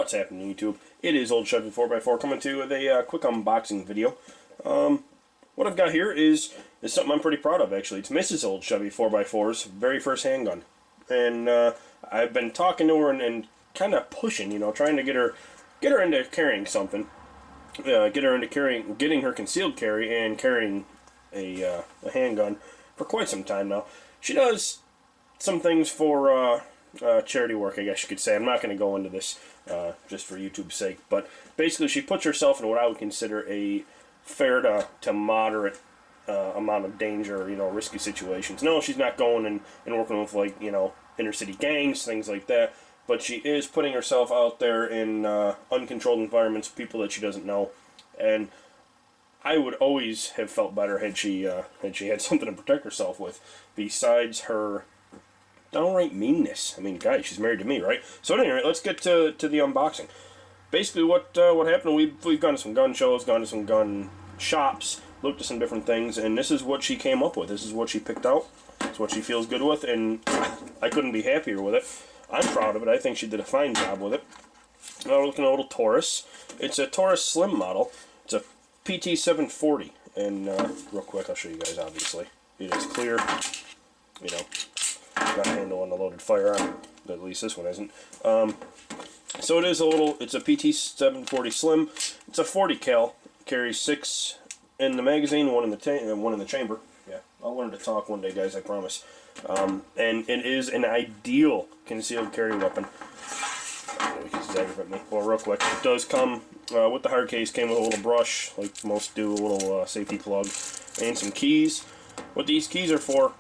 What's happening, YouTube? It is Old Chevy 4x4 coming to you with a quick unboxing video. What I've got here is something I'm pretty proud of, actually. It's Mrs. Old Chevy 4x4's very first handgun. And I've been talking to her and kind of pushing, trying to get her into carrying something. Get her into getting her concealed carry and carrying a handgun for quite some time now. She does some things for charity work, I guess you could say. I'm not going to go into this just for YouTube's sake, but basically she puts herself in what I would consider a fair to moderate amount of danger, risky situations. No, she's not going and working with, like, inner city gangs, things like that, but she is putting herself out there in uncontrolled environments, people that she doesn't know, and I would always have felt better had she had something to protect herself with besides her downright meanness. I mean, guys, she's married to me, right? So anyway, let's get to the unboxing. Basically, what happened? We've gone to some gun shows, gone to some gun shops, looked at some different things, and this is what she came up with. This is what she picked out. It's what she feels good with, and I couldn't be happier with it. I'm proud of it. I think she did a fine job with it. Now we're looking at a little Taurus. It's a Taurus Slim model. It's a PT740, and real quick, I'll show you guys. Obviously, it is clear. Got a handle on the loaded firearm. At least this one isn't. So it is it's a PT740 Slim. It's a 40 cal. Carries 6 in the magazine, 1 in the chamber. Yeah, I'll learn to talk one day, guys. I promise. And it is an ideal concealed carry weapon. Well, real quick, it does come with the hard case. Came with a little brush, like most do, a little safety plug, and some keys. What these keys are for?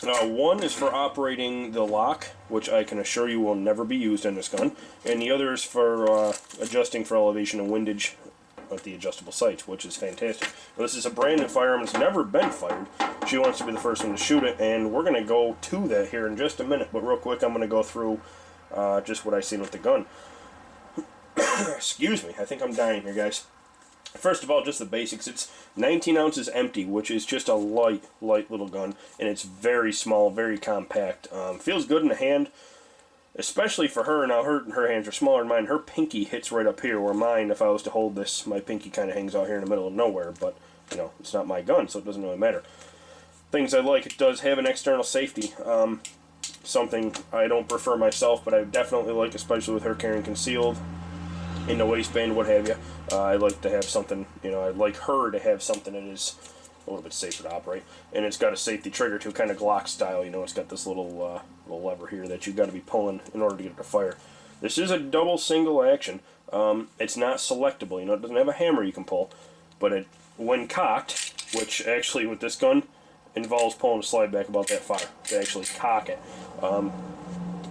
One is for operating the lock, which I can assure you will never be used in this gun, and the other is for adjusting for elevation and windage at the adjustable sights, which is fantastic. Now, this is a brand new firearm. It's never been fired. She wants to be the first one to shoot it, and we're going to go to that here in just a minute. But real quick, I'm going to go through just what I've seen with the gun. Excuse me. I think I'm dying here, guys. First of all, just the basics. It's 19 ounces empty, which is just a light little gun, and it's very small, very compact. Feels good in the hand, especially for her. Now, her hands are smaller than mine. Her pinky hits right up here, where mine, if I was to hold this, my pinky kind of hangs out here in the middle of nowhere, but, it's not my gun, so it doesn't really matter. Things I like, it does have an external safety. Something I don't prefer myself, but I definitely like, especially with her carrying concealed in the waistband, what have you. I like to have something, I'd like her to have something that is a little bit safer to operate. And it's got a safety trigger too, kind of Glock style, it's got this little lever here that you've got to be pulling in order to get it to fire. This is a double single action. It's not selectable, it doesn't have a hammer you can pull, but when cocked, which actually with this gun involves pulling the slide back about that far to actually cock it.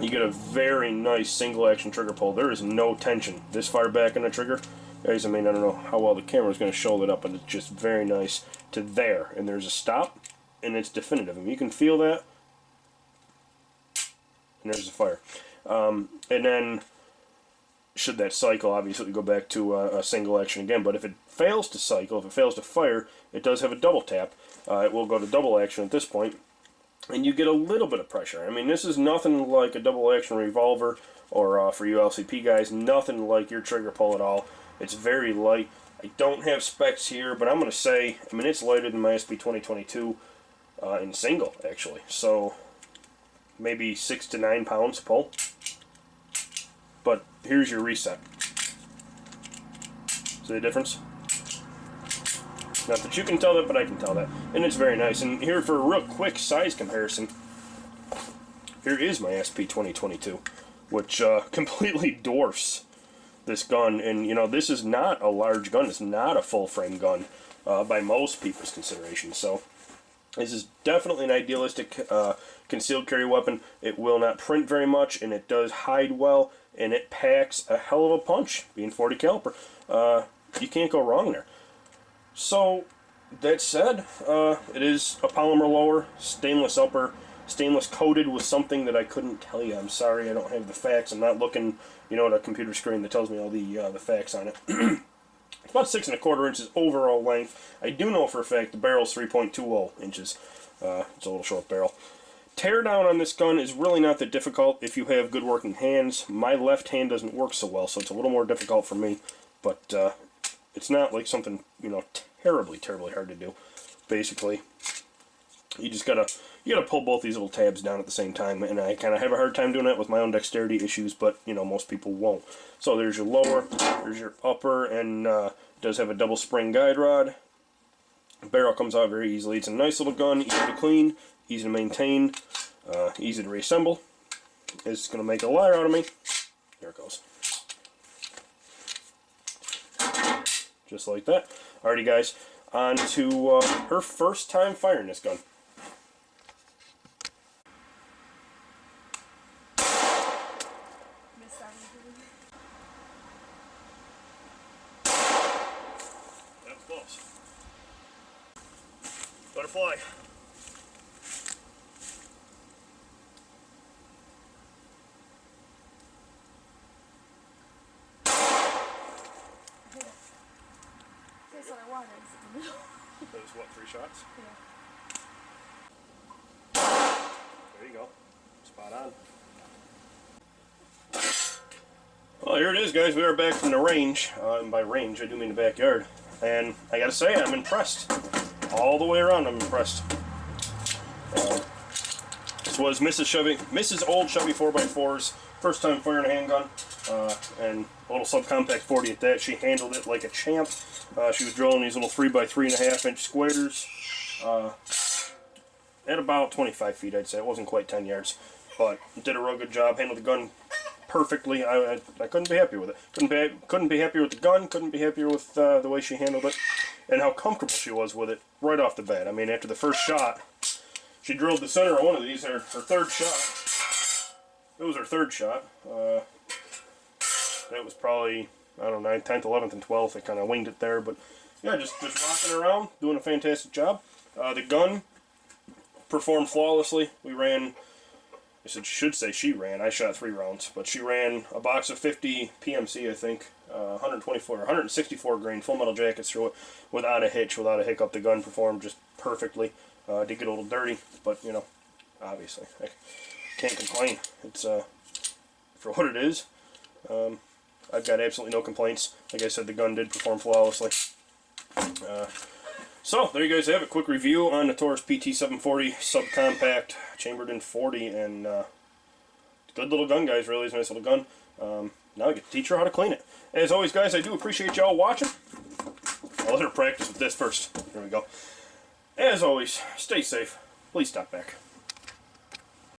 You get a very nice single action trigger pull. There is no tension. This far back on the trigger, guys, I don't know how well the camera is going to show it up, but it's just very nice to there. And there's a stop, and it's definitive. You can feel that. And there's the fire. And then, should that cycle, obviously go back to a single action again. But if it fails to cycle, if it fails to fire, it does have a double tap. It will go to double action at this point. And you get a little bit of pressure. This is nothing like a double action revolver, or for you LCP guys, nothing like your trigger pull at all. It's very light. I don't have specs here, but I'm going to say, it's lighter than my SP 2022 in single, actually. So, maybe 6 to 9 pounds pull. But here's your reset. See the difference? Not that you can tell that, but I can tell that. And it's very nice. And here, for a real quick size comparison, here is my SP 2022, which completely dwarfs this gun. And, this is not a large gun. It's not a full-frame gun by most people's consideration. So, this is definitely an idealistic concealed carry weapon. It will not print very much, and it does hide well, and it packs a hell of a punch, being 40 caliber. You can't go wrong there. So, that said, it is a polymer lower, stainless upper, stainless coated with something that I couldn't tell you. I'm sorry, I don't have the facts. I'm not looking, at a computer screen that tells me all the facts on it. It's about 6 1/4 inches overall length. I do know for a fact the barrel's 3.20 inches. It's a little short barrel. tear down on this gun is really not that difficult if you have good working hands. My left hand doesn't work so well, so it's a little more difficult for me, but it's not like something, you know, terribly hard to do. Basically, you gotta pull both these little tabs down at the same time, and I kind of have a hard time doing that with my own dexterity issues, but you know, most people won't. So there's your lower, there's your upper, and it does have a double spring guide rod. The barrel comes out very easily. It's a nice little gun, easy to clean, easy to maintain, easy to reassemble. It's going to make a liar out of me. Here it goes. Just like that. Alrighty guys, on to her first time firing this gun. That was close. Butterfly. That's what I wanted. That was what, 3 shots? Yeah. There you go. Spot on. Well, here it is, guys. We are back from the range. And by range, I do mean the backyard. And I gotta say, I'm impressed. All the way around, I'm impressed. This was Mrs. Old Chevy 4x4's first time firing a handgun. And a little subcompact 40 at that. She handled it like a champ. She was drilling these little 3x3.5 inch squares at about 25 feet, I'd say. It wasn't quite 10 yards, but did a real good job. Handled the gun perfectly. I couldn't be happier with it. Couldn't be happier with the gun. Couldn't be happier with the way she handled it, and how comfortable she was with it right off the bat. I mean, after the first shot, she drilled the center of one of these. Her third shot. It was her third shot. That was probably, I don't know, 9th, 10th, 11th, and 12th. I kind of winged it there, but yeah, just rocking around, doing a fantastic job. The gun performed flawlessly. We ran, I should say she ran, I shot 3 rounds, but she ran a box of 50 PMC, I think, 164 grain full metal jackets through it without a hitch, without a hiccup. The gun performed just perfectly. Did get a little dirty, but you know, obviously, I can't complain. It's for what it is. I've got absolutely no complaints. Like I said, the gun did perform flawlessly. So, there you guys have it. Quick review on the Taurus PT740 subcompact chambered in 40, and good little gun, guys. Really is a nice little gun. Now I get to teach her how to clean it. As always, guys, I do appreciate y'all watching. I'll let her practice with this first. Here we go. As always, stay safe. Please stop back.